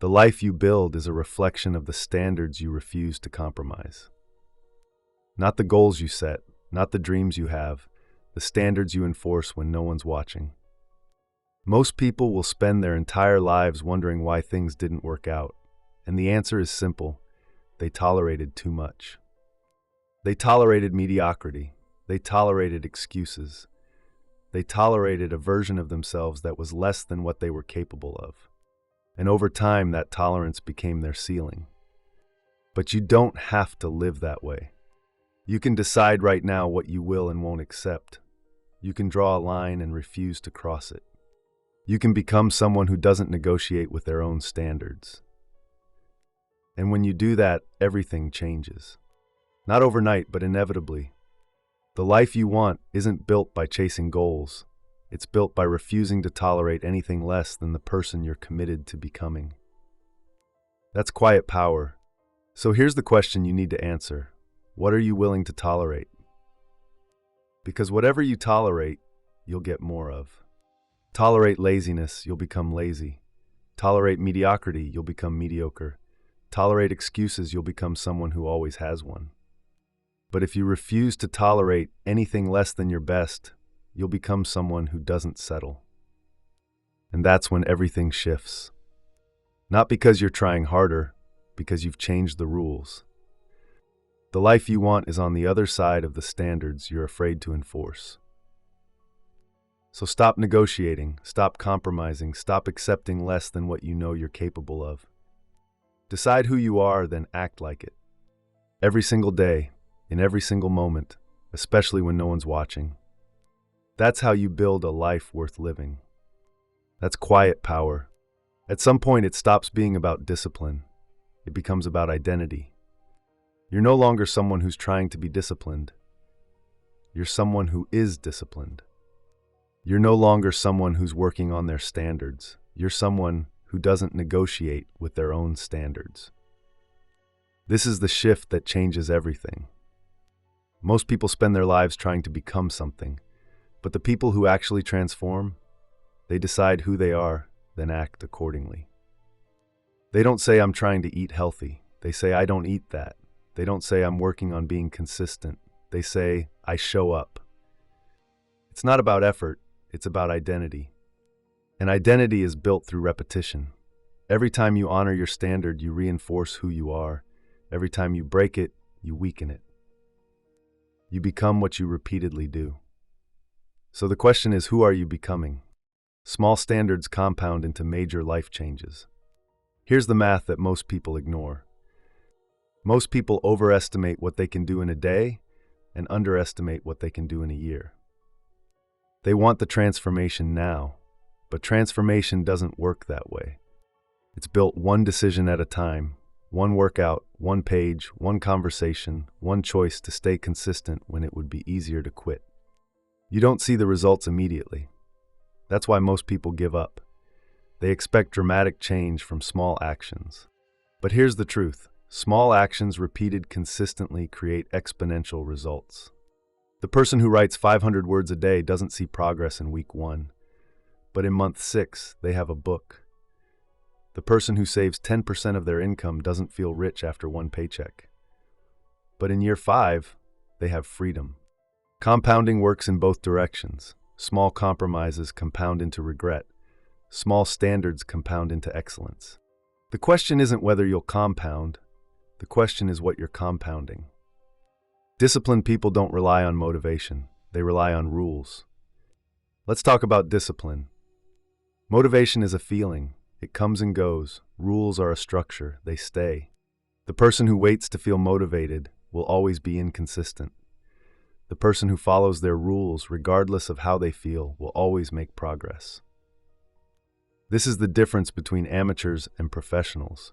The life you build is a reflection of the standards you refuse to compromise. Not the goals you set, not the dreams you have, the standards you enforce when no one's watching. Most people will spend their entire lives wondering why things didn't work out, and the answer is simple: they tolerated too much. They tolerated mediocrity. They tolerated excuses. They tolerated a version of themselves that was less than what they were capable of. And over time, that tolerance became their ceiling. But you don't have to live that way. You can decide right now what you will and won't accept. You can draw a line and refuse to cross it. You can become someone who doesn't negotiate with their own standards. And when you do that, everything changes. Not overnight, but inevitably. The life you want isn't built by chasing goals. It's built by refusing to tolerate anything less than the person you're committed to becoming. That's quiet power. So here's the question you need to answer. What are you willing to tolerate? Because whatever you tolerate, you'll get more of. Tolerate laziness, you'll become lazy. Tolerate mediocrity, you'll become mediocre. Tolerate excuses, you'll become someone who always has one. But if you refuse to tolerate anything less than your best, you'll become someone who doesn't settle. And that's when everything shifts. Not because you're trying harder, because you've changed the rules. The life you want is on the other side of the standards you're afraid to enforce. So stop negotiating, stop compromising, stop accepting less than what you know you're capable of. Decide who you are, then act like it. Every single day, in every single moment, especially when no one's watching. That's how you build a life worth living. That's quiet power. At some point, it stops being about discipline. It becomes about identity. You're no longer someone who's trying to be disciplined. You're someone who is disciplined. You're no longer someone who's working on their standards. You're someone who doesn't negotiate with their own standards. This is the shift that changes everything. Most people spend their lives trying to become something. But the people who actually transform, they decide who they are, then act accordingly. They don't say, I'm trying to eat healthy. They say, I don't eat that. They don't say, I'm working on being consistent. They say, I show up. It's not about effort, it's about identity. And identity is built through repetition. Every time you honor your standard, you reinforce who you are. Every time you break it, you weaken it. You become what you repeatedly do. So the question is, who are you becoming? Small standards compound into major life changes. Here's the math that most people ignore. Most people overestimate what they can do in a day and underestimate what they can do in a year. They want the transformation now, but transformation doesn't work that way. It's built one decision at a time, one workout, one page, one conversation, one choice to stay consistent when it would be easier to quit. You don't see the results immediately. That's why most people give up. They expect dramatic change from small actions. But here's the truth. Small actions repeated consistently create exponential results. The person who writes 500 words a day doesn't see progress in week 1, but in month 6, they have a book. The person who saves 10% of their income doesn't feel rich after one paycheck, but in year 5, they have freedom. Compounding works in both directions. Small compromises compound into regret. Small standards compound into excellence. The question isn't whether you'll compound. The question is what you're compounding. Disciplined people don't rely on motivation. They rely on rules. Let's talk about discipline. Motivation is a feeling. It comes and goes. Rules are a structure. They stay. The person who waits to feel motivated will always be inconsistent. The person who follows their rules, regardless of how they feel, will always make progress. This is the difference between amateurs and professionals.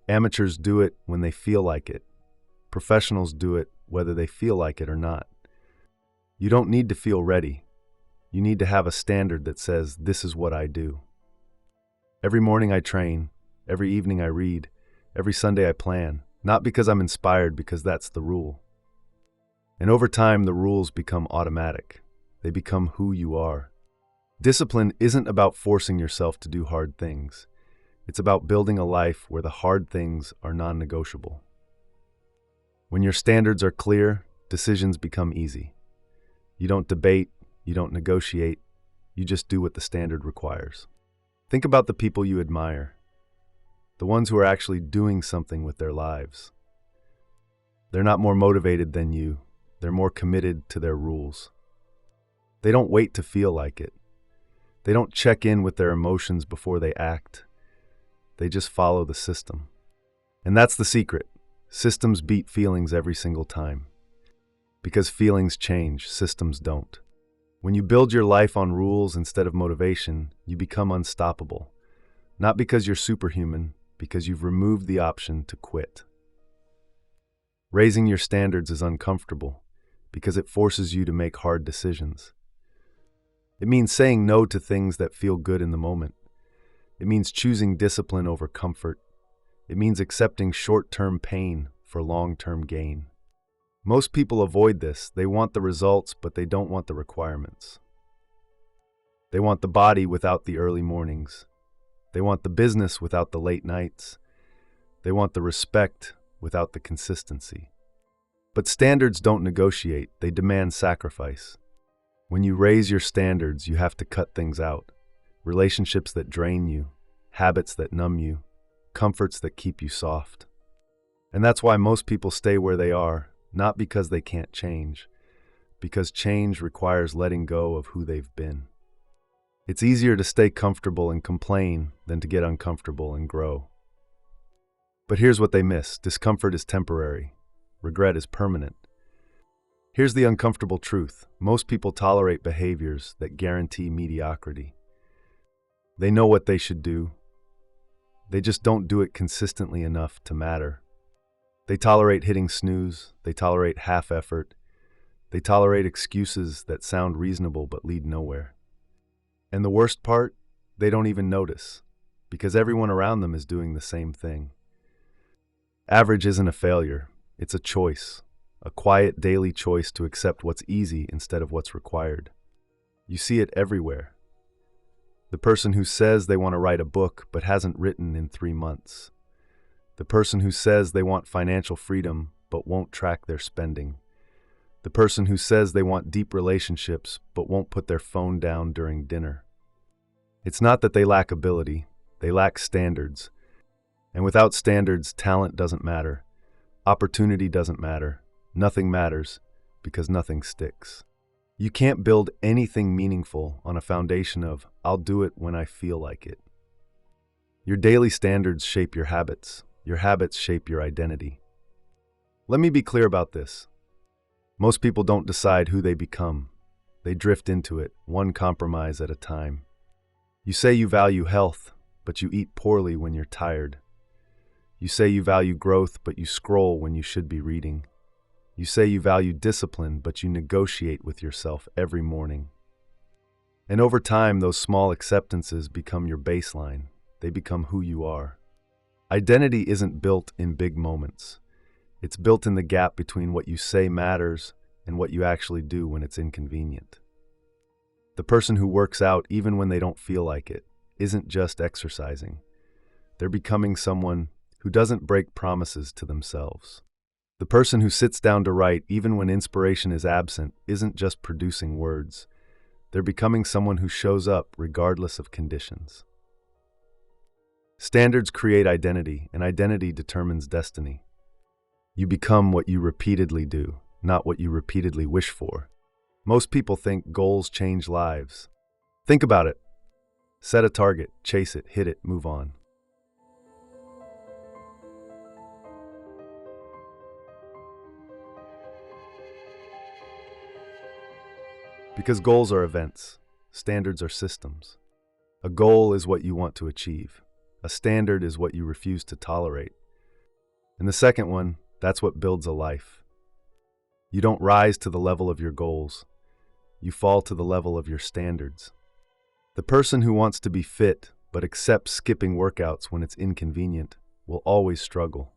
Amateurs do it when they feel like it. Professionals do it whether they feel like it or not. You don't need to feel ready. You need to have a standard that says, this is what I do. Every morning I train. Every evening I read. Every Sunday I plan. Not because I'm inspired, because that's the rule. And over time, the rules become automatic. They become who you are. Discipline isn't about forcing yourself to do hard things. It's about building a life where the hard things are non-negotiable. When your standards are clear, decisions become easy. You don't debate, you don't negotiate, you just do what the standard requires. Think about the people you admire, the ones who are actually doing something with their lives. They're not more motivated than you, they're more committed to their rules. They don't wait to feel like it. They don't check in with their emotions before they act. They just follow the system. And that's the secret. Systems beat feelings every single time. Because feelings change, systems don't. When you build your life on rules instead of motivation, you become unstoppable. Not because you're superhuman, because you've removed the option to quit. Raising your standards is uncomfortable because it forces you to make hard decisions. It means saying no to things that feel good in the moment. It means choosing discipline over comfort. It means accepting short-term pain for long-term gain. Most people avoid this. They want the results, but they don't want the requirements. They want the body without the early mornings. They want the business without the late nights. They want the respect without the consistency. But standards don't negotiate, they demand sacrifice. When you raise your standards, you have to cut things out. Relationships that drain you, habits that numb you, comforts that keep you soft. And that's why most people stay where they are, not because they can't change, because change requires letting go of who they've been. It's easier to stay comfortable and complain than to get uncomfortable and grow. But here's what they miss. Discomfort is temporary. Regret is permanent. Here's the uncomfortable truth. Most people tolerate behaviors that guarantee mediocrity. They know what they should do. They just don't do it consistently enough to matter. They tolerate hitting snooze. They tolerate half effort. They tolerate excuses that sound reasonable but lead nowhere. And the worst part, they don't even notice, because everyone around them is doing the same thing. Average isn't a failure, it's a choice, a quiet daily choice to accept what's easy instead of what's required. You see it everywhere. The person who says they want to write a book but hasn't written in 3 months. The person who says they want financial freedom but won't track their spending. The person who says they want deep relationships but won't put their phone down during dinner. It's not that they lack ability, they lack standards. And without standards, talent doesn't matter. Opportunity doesn't matter. Nothing matters because nothing sticks. You can't build anything meaningful on a foundation of, I'll do it when I feel like it. Your daily standards shape your habits. Your habits shape your identity. Let me be clear about this. Most people don't decide who they become. They drift into it, one compromise at a time. You say you value health, but you eat poorly when you're tired. You say you value growth, but you scroll when you should be reading. You say you value discipline, but you negotiate with yourself every morning. And over time, those small acceptances become your baseline. They become who you are. Identity isn't built in big moments. It's built in the gap between what you say matters and what you actually do when it's inconvenient. The person who works out even when they don't feel like it isn't just exercising. They're becoming someone who doesn't break promises to themselves. The person who sits down to write even when inspiration is absent isn't just producing words. They're becoming someone who shows up regardless of conditions. Standards create identity, and identity determines destiny. You become what you repeatedly do, not what you repeatedly wish for. Most people think goals change lives. Think about it. Set a target, chase it, hit it, move on. Because goals are events, standards are systems. A goal is what you want to achieve. A standard is what you refuse to tolerate. And the second one, that's what builds a life. You don't rise to the level of your goals. You fall to the level of your standards. The person who wants to be fit but accepts skipping workouts when it's inconvenient will always struggle.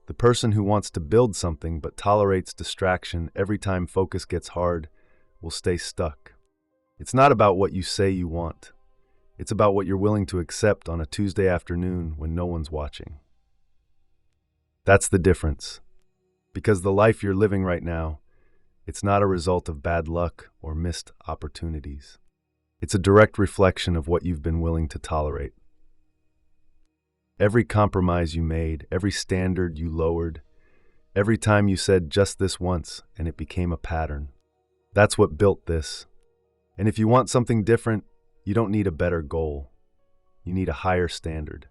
The person who wants to build something but tolerates distraction every time focus gets hard will stay stuck. It's not about what you say you want. It's about what you're willing to accept on a Tuesday afternoon when no one's watching. That's the difference. Because the life you're living right now, it's not a result of bad luck or missed opportunities. It's a direct reflection of what you've been willing to tolerate. Every compromise you made, every standard you lowered, every time you said just this once and it became a pattern. That's what built this. And if you want something different, you don't need a better goal. You need a higher standard.